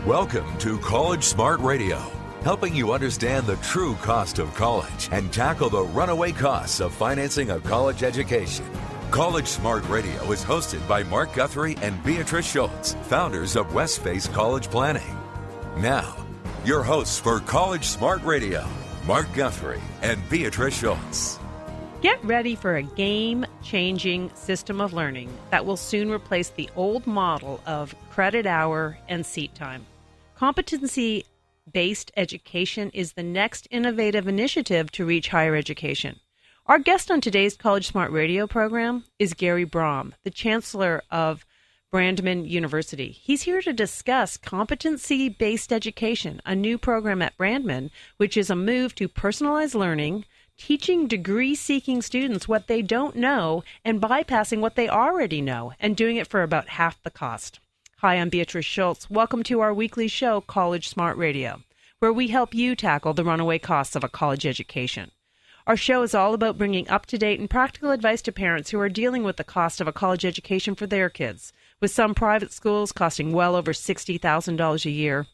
Welcome to College Smart Radio, helping you understand the true cost of college and tackle the runaway costs of financing a college education. College Smart Radio is hosted by Mark Guthrie and Beatrice Schultz, founders of Westface College Planning. Now, your hosts for College Smart Radio, Mark Guthrie and Beatrice Schultz. Get ready for a game-changing system of learning that will soon replace the old model of credit hour and seat time. Competency-based education is the next innovative initiative to reach higher education. Our guest on today's College Smart Radio program is Gary Brahm, the chancellor of Brandman University. He's here to discuss competency-based education, a new program at Brandman, which is a move to personalize learning, teaching degree-seeking students what they don't know and bypassing what they already know, and doing it for about half the cost. Hi, I'm Beatrice Schultz. Welcome to our weekly show, College Smart Radio, where we help you tackle the runaway costs of a college education. Our show is all about bringing up-to-date and practical advice to parents who are dealing with the cost of a college education for their kids, with some private schools costing well over $60,000 a year,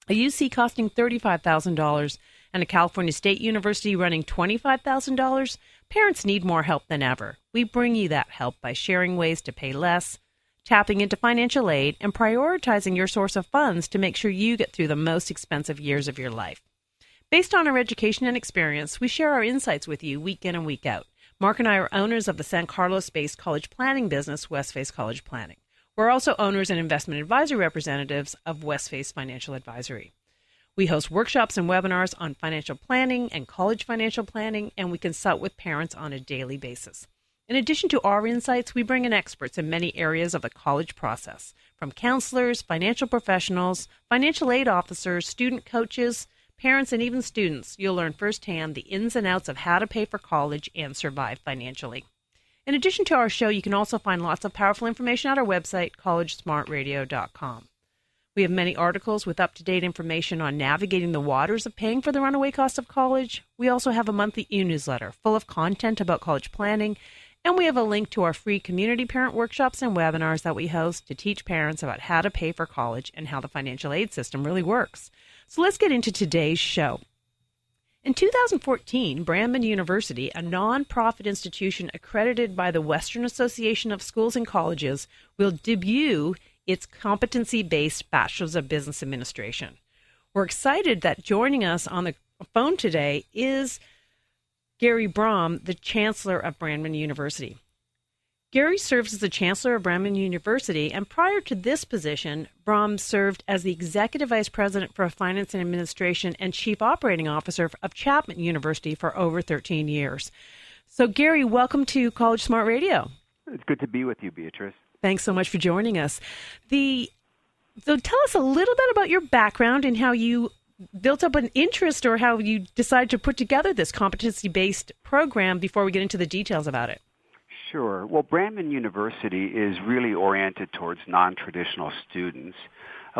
a UC costing $35,000, and a California State University running $25,000, parents need more help than ever. We bring you that help by sharing ways to pay less, tapping into financial aid, and prioritizing your source of funds to make sure you get through the most expensive years of your life. Based on our education and experience, we share our insights with you week in and week out. Mark and I are owners of the San Carlos-based college planning business, Westface College Planning. We're also owners and investment advisory representatives of Westface Financial Advisory. We host workshops and webinars on financial planning and college financial planning, and we consult with parents on a daily basis. In addition to our insights, we bring in experts in many areas of the college process, from counselors, financial professionals, financial aid officers, student coaches, parents, and even students. You'll learn firsthand the ins and outs of how to pay for college and survive financially. In addition to our show, you can also find lots of powerful information at our website, collegesmartradio.com. We have many articles with up-to-date information on navigating the waters of paying for the runaway cost of college. We also have a monthly e-newsletter full of content about college planning, and we have a link to our free community parent workshops and webinars that we host to teach parents about how to pay for college and how the financial aid system really works. So let's get into today's show. In 2014, Brandman University, a nonprofit institution accredited by the Western Association of Schools and Colleges, will debut its competency-based Bachelor's of Business Administration. We're excited that joining us on the phone today is Gary Brahm, the chancellor of Brandman University. Gary serves as the chancellor of Brandman University, and prior to this position, Brahm served as the executive vice president for finance and administration and chief operating officer of Chapman University for over 13 years. So, Gary, welcome to College Smart Radio. It's good to be with you, Beatrice. Thanks so much for joining us. So tell us a little bit about your background and how you built up an interest or how you decided to put together this competency-based program before we get into the details about it. Sure. Well, Brandman University is really oriented towards non-traditional students.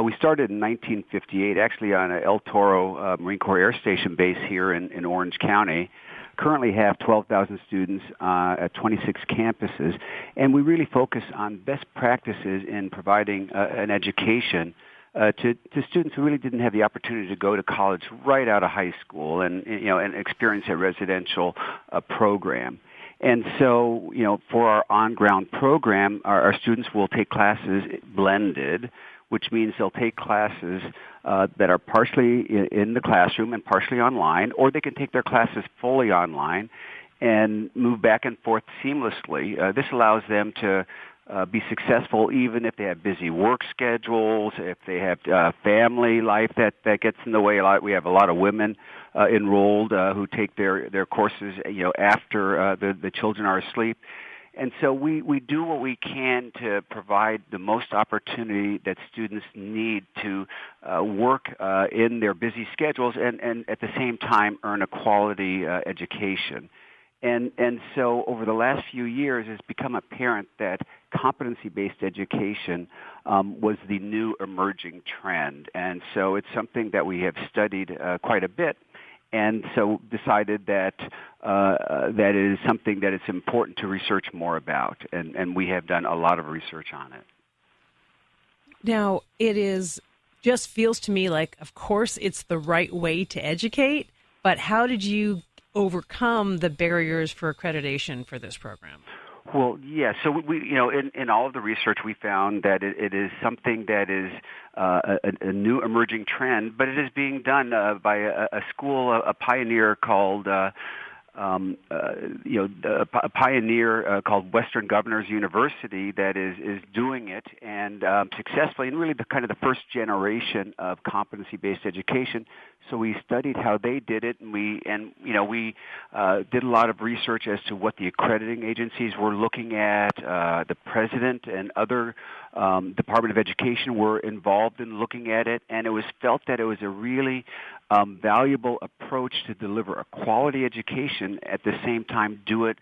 We started in 1958, actually on a El Toro Marine Corps Air Station base here in Orange County. Currently have 12,000 students at 26 campuses, and we really focus on best practices in providing an education to students who really didn't have the opportunity to go to college right out of high school and experience a residential program. And so, for our on-ground program, our students will take classes blended, which means they'll take classes that are partially in the classroom and partially online, or they can take their classes fully online and move back and forth seamlessly. This allows them to be successful even if they have busy work schedules, if they have family life that gets in the way. We have a lot of women enrolled who take their courses after the children are asleep. And so we do what we can to provide the most opportunity that students need to work in their busy schedules and at the same time earn a quality education. And so over the last few years, it's become apparent that competency-based education was the new emerging trend. And so it's something that we have studied quite a bit. And so decided that that it is something that it's important to research more about, and we have done a lot of research on it. Now, it is just feels to me like, of course, it's the right way to educate, but how did you overcome the barriers for accreditation for this program? Well, yeah. So in all of the research, we found that it is something that is a new emerging trend, but it is being done by a school, a pioneer called. A pioneer called Western Governors University that is doing it and successfully, and really the kind of the first generation of competency-based education. So we studied how they did it, and we did a lot of research as to what the accrediting agencies were looking at. The president and other Department of Education were involved in looking at it, and it was felt that it was a really valuable approach to deliver a quality education at the same time do it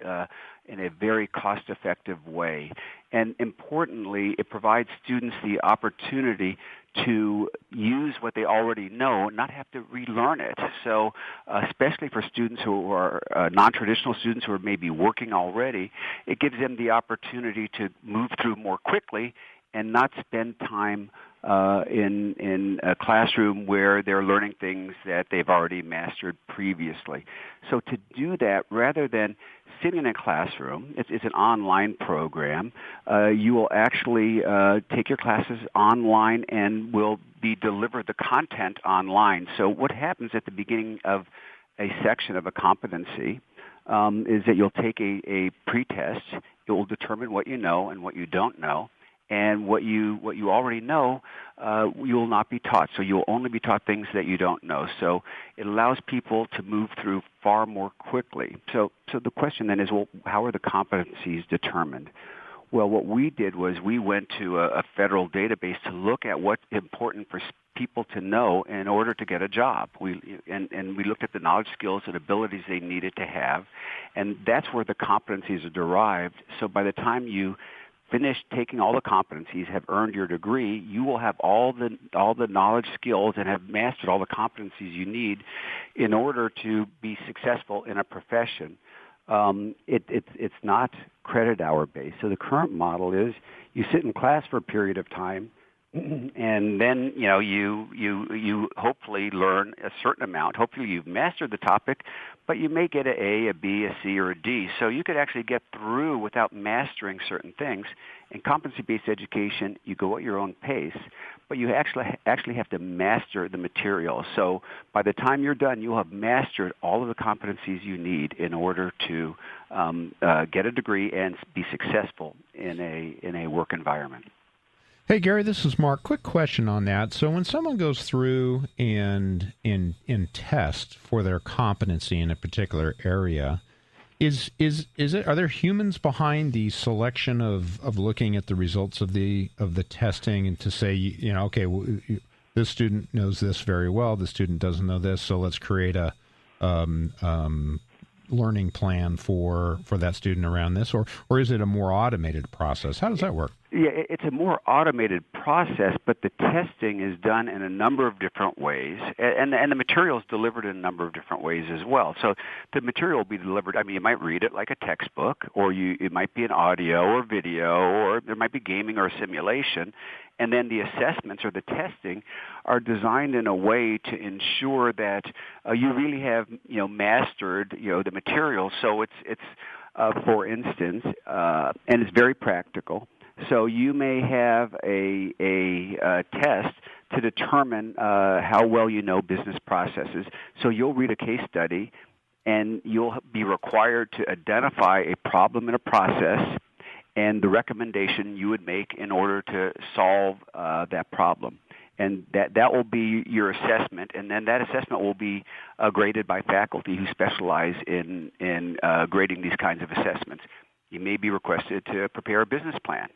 in a very cost-effective way. And importantly, it provides students the opportunity to use what they already know, not have to relearn it. So especially for students who are non-traditional students who are maybe working already, it gives them the opportunity to move through more quickly and not spend time in a classroom where they're learning things that they've already mastered previously. So to do that, rather than sitting in a classroom, it's an online program. You will actually take your classes online and will be delivered the content online. So what happens at the beginning of a section of a competency is that you'll take a pretest. It will determine what you know and what you don't know. And what you already know, you will not be taught. So you'll only be taught things that you don't know. So it allows people to move through far more quickly. So the question then is, well, how are the competencies determined? Well, what we did was we went to a federal database to look at what's important for people to know in order to get a job. We looked at the knowledge, skills, and abilities they needed to have, and that's where the competencies are derived. So by the time you finished taking all the competencies, have earned your degree, you will have all the knowledge, skills, and have mastered all the competencies you need in order to be successful in a profession. It's not credit hour based. So the current model is you sit in class for a period of time, and then you hopefully learn a certain amount. Hopefully you've mastered the topic, but you may get an A, a B, a C, or a D. So you could actually get through without mastering certain things. In competency-based education, you go at your own pace, but you actually have to master the material. So by the time you're done, you'll have mastered all of the competencies you need in order to get a degree and be successful in a work environment. Hey, Gary, this is Mark. Quick question on that. So when someone goes through and test for their competency in a particular area, are there humans behind the selection of looking at the results of the testing and to say, okay, this student knows this very well, this student doesn't know this, so let's create a learning plan for that student around this, or is it a more automated process? How does that work? Yeah, it's a more automated process, but the testing is done in a number of different ways, and the material is delivered in a number of different ways as well. So the material will be delivered, you might read it like a textbook, or it might be an audio or video, or there might be gaming or a simulation, and then the assessments or the testing are designed in a way to ensure that you really have, mastered, the material. So it's for instance, and it's very practical. So you may have a test to determine how well you know business processes. So you'll read a case study, and you'll be required to identify a problem in a process and the recommendation you would make in order to solve that problem. And that will be your assessment, and then that assessment will be graded by faculty who specialize in grading these kinds of assessments. You may be requested to prepare a business plan.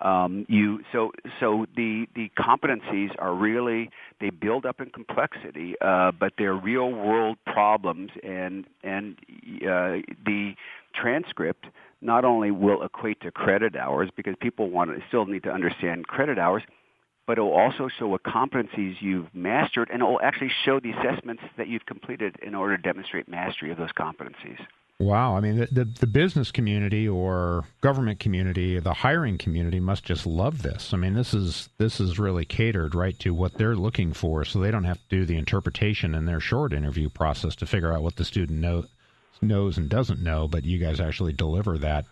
So the competencies are really, they build up in complexity, but they're real world problems, and the transcript not only will equate to credit hours because people still need to understand credit hours, but it will also show what competencies you've mastered, and it will actually show the assessments that you've completed in order to demonstrate mastery of those competencies. Wow. I mean, the business community or government community, the hiring community must just love this. I mean, this is really catered right to what they're looking for, so they don't have to do the interpretation in their short interview process to figure out what the student knows and doesn't know, but you guys actually deliver that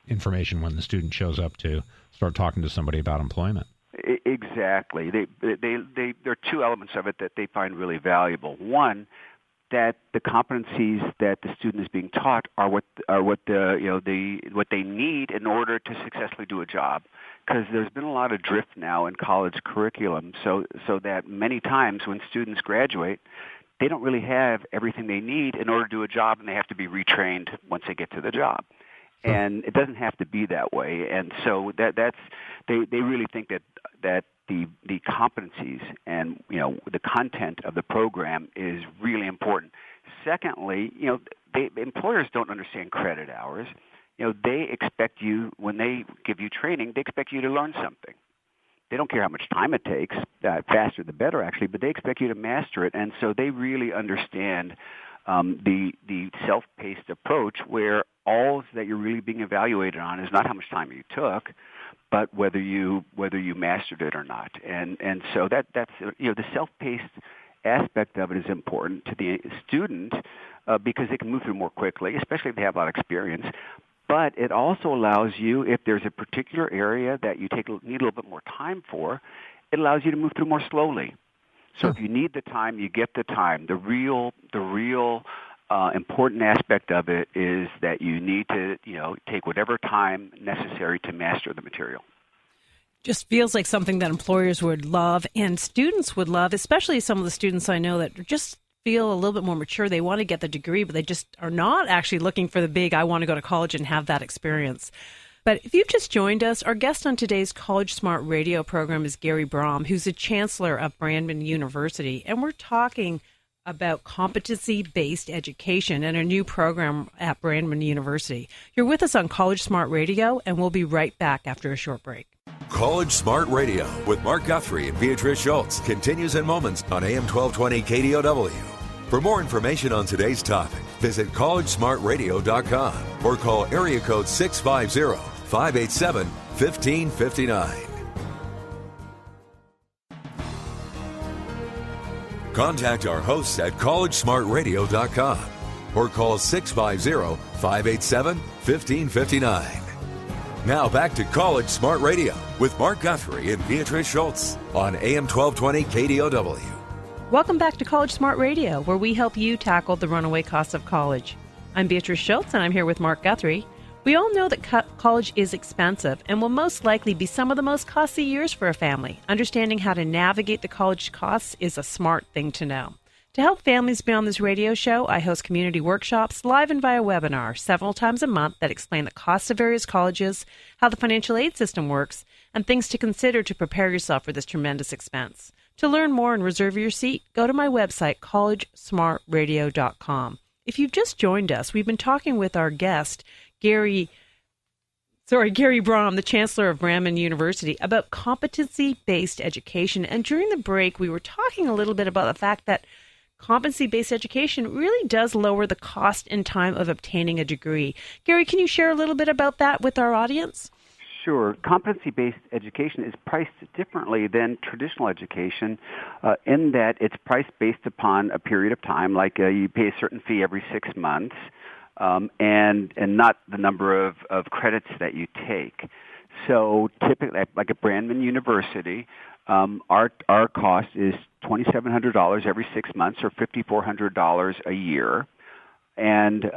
information when the student shows up to start talking to somebody about employment. Exactly. There are two elements of it that they find really valuable. One, that the competencies that the student is being taught are what they need in order to successfully do a job. Because there's been a lot of drift now in college curriculum, so that many times when students graduate, they don't really have everything they need in order to do a job, and they have to be retrained once they get to the job. And it doesn't have to be that way. And so they really think that the competencies and the content of the program is really important. Secondly, employers don't understand credit hours. They expect you, when they give you training, they expect you to learn something. They don't care how much time it takes, faster the better actually, but they expect you to master it. And so they really understand the self-paced approach where all that you're really being evaluated on is not how much time you took, but whether you mastered it or not. And so that's the self-paced aspect of it is important to the student because they can move through more quickly, especially if they have a lot of experience. But it also allows you, if there's a particular area that you need a little bit more time for, it allows you to move through more slowly. So if you need the time, you get the time. The real important aspect of it is that you need to, take whatever time necessary to master the material. Just feels like something that employers would love and students would love, especially some of the students I know that just feel a little bit more mature. They want to get the degree, but they just are not actually looking for the big, I want to go to college and have that experience. But if you've just joined us, our guest on today's College Smart Radio program is Gary Brahm, who's the chancellor of Brandman University. And we're talking about competency-based education and a new program at Brandman University. You're with us on College Smart Radio, and we'll be right back after a short break. College Smart Radio with Mark Guthrie and Beatrice Schultz continues in moments on AM 1220 KDOW. For more information on today's topic, visit collegesmartradio.com or call area code 650-587-1559. Contact our hosts at collegesmartradio.com or call 650-587-1559. Now back to College Smart Radio with Mark Guthrie and Beatrice Schultz on AM 1220 KDOW. Welcome back to College Smart Radio, where we help you tackle the runaway costs of college. I'm Beatrice Schultz, and I'm here with Mark Guthrie. We all know that college is expensive and will most likely be some of the most costly years for a family. Understanding how to navigate the college costs is a smart thing to know. To help families be on this radio show, I host community workshops live and via webinar several times a month that explain the costs of various colleges, how the financial aid system works, and things to consider to prepare yourself for this tremendous expense. To learn more and reserve your seat, go to my website, collegesmartradio.com. If you've just joined us, we've been talking with our guest, Gary Brahm, the chancellor of Brandman University, about competency-based education. And during the break, we were talking a little bit about the fact that competency-based education really does lower the cost and time of obtaining a degree. Gary, can you share a little bit about that with our audience? Sure. Competency-based education is priced differently than traditional education in that it's priced based upon a period of time, like you pay a certain fee every 6 months, and not the number of credits that you take. So typically, like at Brandman University, our cost is $2,700 every 6 months, or $5,400 a year. And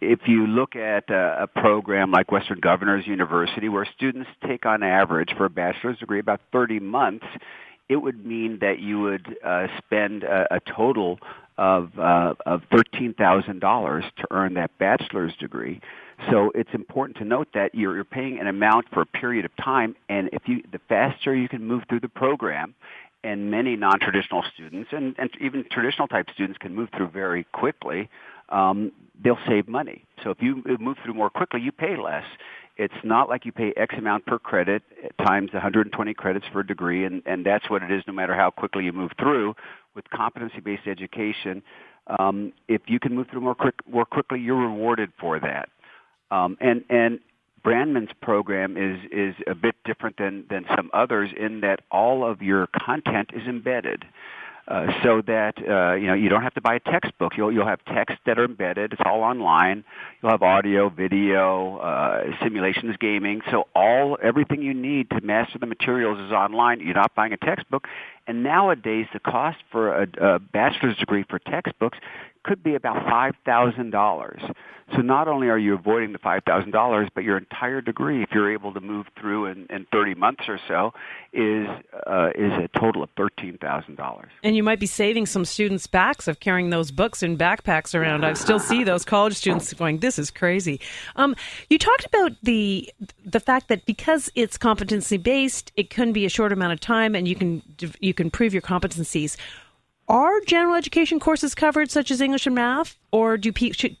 if you look at a program like Western Governors University, where students take on average for a bachelor's degree about 30 months, it would mean that you would spend a total of $13,000 to earn that bachelor's degree. So it's important to note that you're paying an amount for a period of time, and the faster you can move through the program, and many non-traditional students and even traditional type students can move through very quickly, they'll save money. So if you move through more quickly, you pay less. It's not like you pay X amount per credit times 120 credits for a degree, and that's what it is no matter how quickly you move through. With competency-based education, If you can move through more quickly, you're rewarded for that. And Brandman's program is a bit different than some others in that all of your content is embedded. So that you don't have to buy a textbook. You'll have texts that are embedded. It's all online. You'll have audio, video, simulations, gaming. So everything you need to master the materials is online. You're not buying a textbook. And nowadays, the cost for a bachelor's degree for textbooks could be about $5,000. So not only are you avoiding the $5,000, but your entire degree, if you're able to move through in 30 months or so, is a total of $13,000. And you might be saving some students' backs of carrying those books in backpacks around. I still see those college students going, "This is crazy." You talked about the fact that because it's competency based, it can be a short amount of time, and you can prove your competencies. Are general education courses covered, such as English and math, or do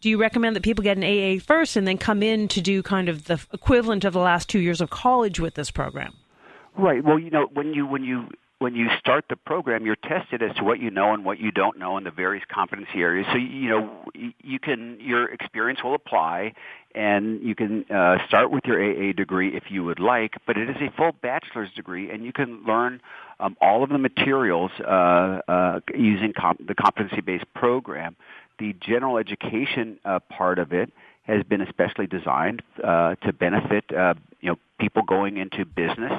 you recommend that people get an AA first and then come in to do kind of the equivalent of the last 2 years of college with this program? Right. Well, when you start the program, you're tested as to what you know and what you don't know in the various competency areas. So your experience will apply, and you can start with your AA degree if you would like. But it is a full bachelor's degree, and you can learn all of the materials using the competency-based program. The general education part of it has been especially designed to benefit people going into business.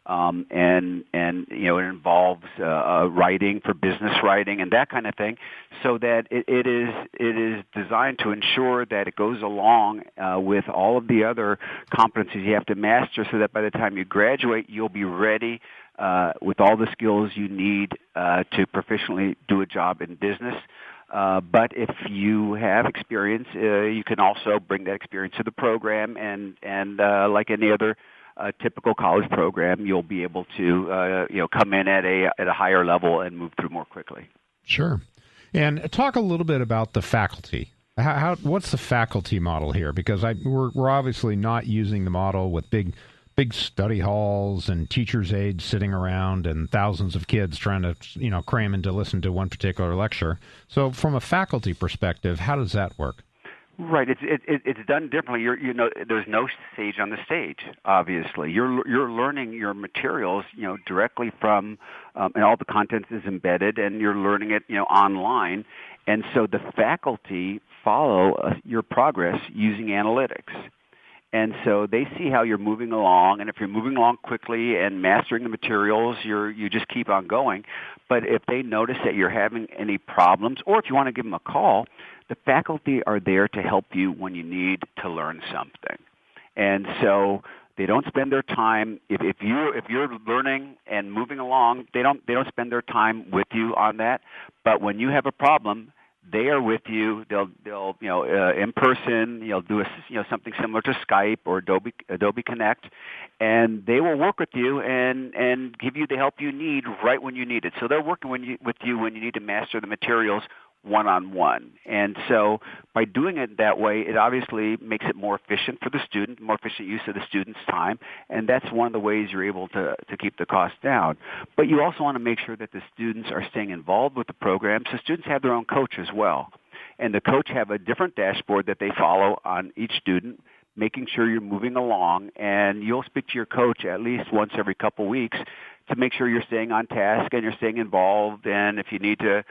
And it involves writing for business writing and that kind of thing, so that it is designed to ensure that it goes along with all of the other competencies you have to master, so that by the time you graduate, you'll be ready with all the skills you need to proficiently do a job in business. But if you have experience, you can also bring that experience to the program, and like any other typical college program, you'll be able to come in at a higher level and move through more quickly. Sure. And talk a little bit about the faculty. What's the faculty model here? Because we're obviously not using the model with big study halls and teachers' aides sitting around and thousands of kids trying to cram in to listen to one particular lecture. So from a faculty perspective, how does that work? Right, it's done differently. There's no sage on the stage. Obviously, you're learning your materials, directly from, and all the content is embedded, and you're learning it, online. And so the faculty follow your progress using analytics. And so they see how you're moving along, and if you're moving along quickly and mastering the materials, you just keep on going. But if they notice that you're having any problems, or if you want to give them a call, the faculty are there to help you when you need to learn something. And so they don't spend their time, if you're learning and moving along, they don't spend their time with you on that. But when you have a problem, they are with you. They'll in person, do something similar to Skype or Adobe Connect, and they will work with you and give you the help you need right when you need it. So they're working with you when you need to master the materials one-on-one. And so by doing it that way, it obviously makes it more efficient for the student, more efficient use of the student's time, and that's one of the ways you're able to keep the cost down. But you also want to make sure that the students are staying involved with the program, so students have their own coach as well. And the coach have a different dashboard that they follow on each student, making sure you're moving along, and you'll speak to your coach at least once every couple weeks to make sure you're staying on task and you're staying involved, and if you need to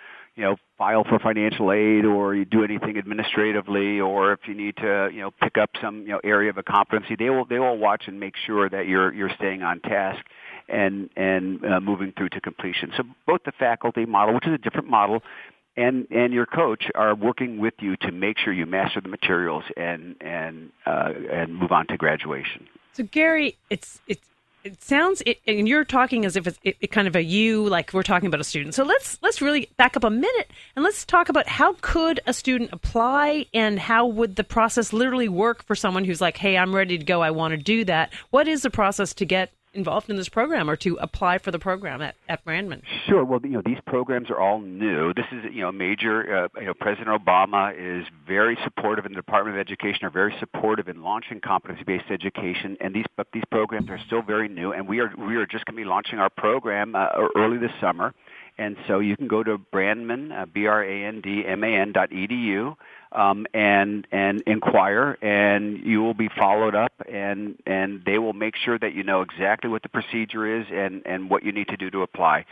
file for financial aid, or you do anything administratively, or if you need to, pick up some, area of a competency, they will watch and make sure that you're staying on task and moving through to completion. So both the faculty model, which is a different model, and your coach are working with you to make sure you master the materials and move on to graduation. So Gary, it sounds, and you're talking as if it's kind of like we're talking about a student. So let's really back up a minute and let's talk about how could a student apply, and how would the process literally work for someone who's like, hey, I'm ready to go, I want to do that. What is the process to get involved in this program or to apply for the program at Brandman? Sure. Well, these programs are all new. This is, major, President Obama is very supportive, and the Department of Education are very supportive in launching competency-based education, and these programs are still very new, and we are just going to be launching our program early this summer. And so you can go to Brandman, brandman.edu, and inquire, and you will be followed up, and they will make sure that you know exactly what the procedure is and what you need to do to apply.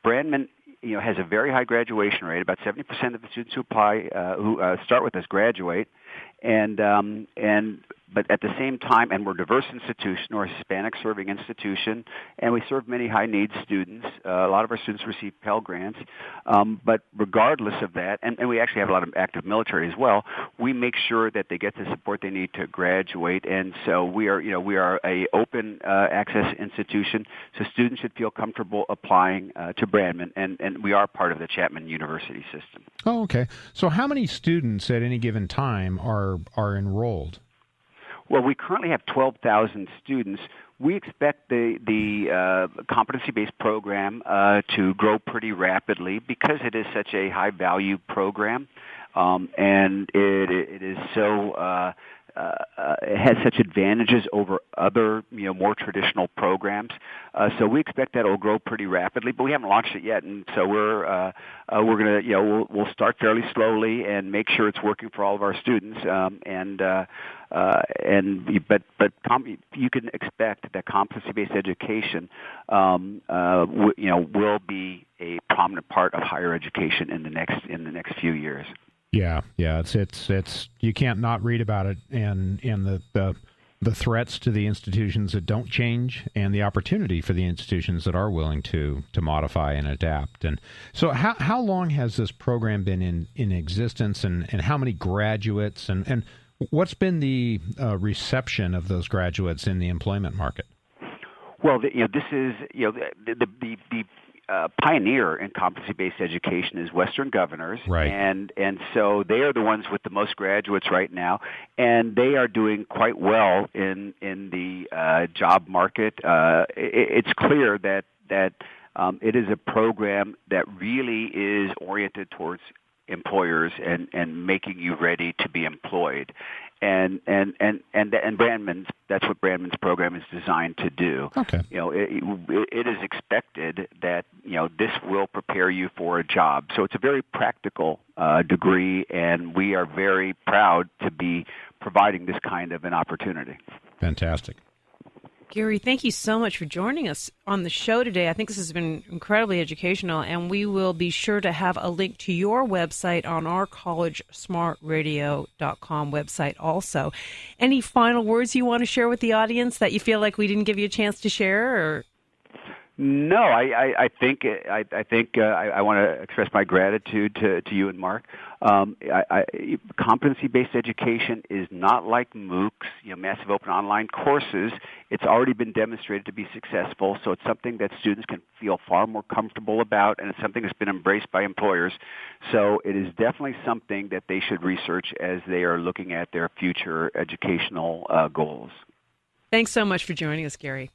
Brandman, has a very high graduation rate. About 70% of the students who apply, who start with us, graduate, but at the same time, and we're a diverse institution, we're a Hispanic-serving institution, and we serve many high-needs students. A lot of our students receive Pell Grants. But regardless of that, and we actually have a lot of active military as well, we make sure that they get the support they need to graduate. And so we are a open access institution, so students should feel comfortable applying to Brandman, and we are part of the Chapman University system. Oh, okay. So how many students at any given time are enrolled? Well, we currently have 12,000 students. We expect the competency-based program to grow pretty rapidly because it is such a high-value program, and it is so it has such advantages over other more traditional programs. So we expect that it will grow pretty rapidly, but we haven't launched it yet, and so we're going to we'll start fairly slowly and make sure it's working for all of our students. But you can expect that competency-based education, will be a prominent part of higher education in the next few years. Yeah. It's you can't not read about it, and the threats to the institutions that don't change, and the opportunity for the institutions that are willing to modify and adapt. And so, how long has this program been in existence, and how many graduates, and what's been the reception of those graduates in the employment market? Well, this is the pioneer in competency-based education is Western Governors, right. and so they are the ones with the most graduates right now, and they are doing quite well in the job market. It's clear that it is a program that really is oriented towards employers and making you ready to be employed. And Brandman's, that's what Brandman's program is designed to do. Okay. It is expected that this will prepare you for a job. So it's a very practical degree, and we are very proud to be providing this kind of an opportunity. Fantastic. Gary, thank you so much for joining us on the show today. I think this has been incredibly educational, and we will be sure to have a link to your website on our collegesmartradio.com website also. Any final words you want to share with the audience that you feel like we didn't give you a chance to share? Or? No, I think I want to express my gratitude to you and Mark. Competency-based education is not like MOOCs, massive open online courses. It's already been demonstrated to be successful, so it's something that students can feel far more comfortable about, and it's something that's been embraced by employers. So it is definitely something that they should research as they are looking at their future educational goals. Thanks so much for joining us, Gary.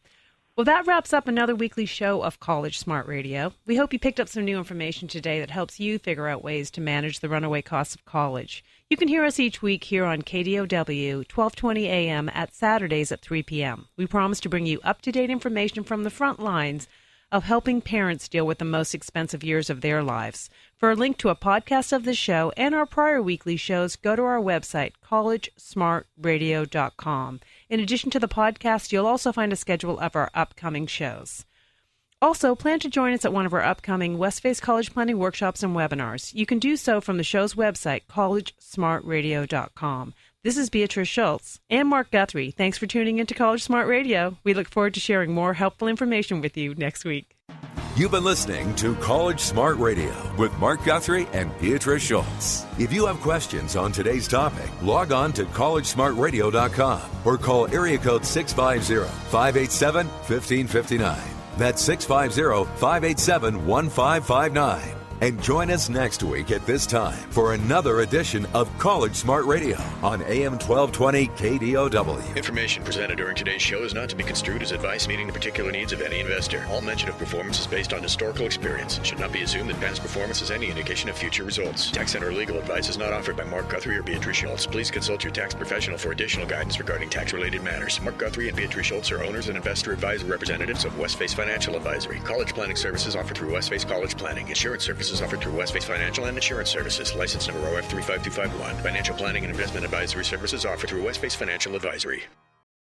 Well, that wraps up another weekly show of College Smart Radio. We hope you picked up some new information today that helps you figure out ways to manage the runaway costs of college. You can hear us each week here on KDOW, 1220 a.m. at Saturdays at 3 p.m. We promise to bring you up-to-date information from the front lines of helping parents deal with the most expensive years of their lives. For a link to a podcast of this show and our prior weekly shows, go to our website, collegesmartradio.com. In addition to the podcast, you'll also find a schedule of our upcoming shows. Also, plan to join us at one of our upcoming Westface College Planning workshops and webinars. You can do so from the show's website, collegesmartradio.com. This is Beatrice Schultz and Mark Guthrie. Thanks for tuning into College Smart Radio. We look forward to sharing more helpful information with you next week. You've been listening to College Smart Radio with Mark Guthrie and Beatrice Schultz. If you have questions on today's topic, log on to collegesmartradio.com or call area code 650-587-1559. That's 650-587-1559. And join us next week at this time for another edition of College Smart Radio on AM 1220 KDOW. Information presented during today's show is not to be construed as advice meeting the particular needs of any investor. All mention of performance is based on historical experience. It should not be assumed that past performance is any indication of future results. Tax Center legal advice is not offered by Mark Guthrie or Beatrice Schultz. Please consult your tax professional for additional guidance regarding tax-related matters. Mark Guthrie and Beatrice Schultz are owners and investor advisor representatives of Westface Financial Advisory. College planning services offered through Westface College Planning. Insurance services offered through Westface Financial and Insurance Services. License number OF 35251. Financial planning and investment advisory services offered through Westface Financial Advisory.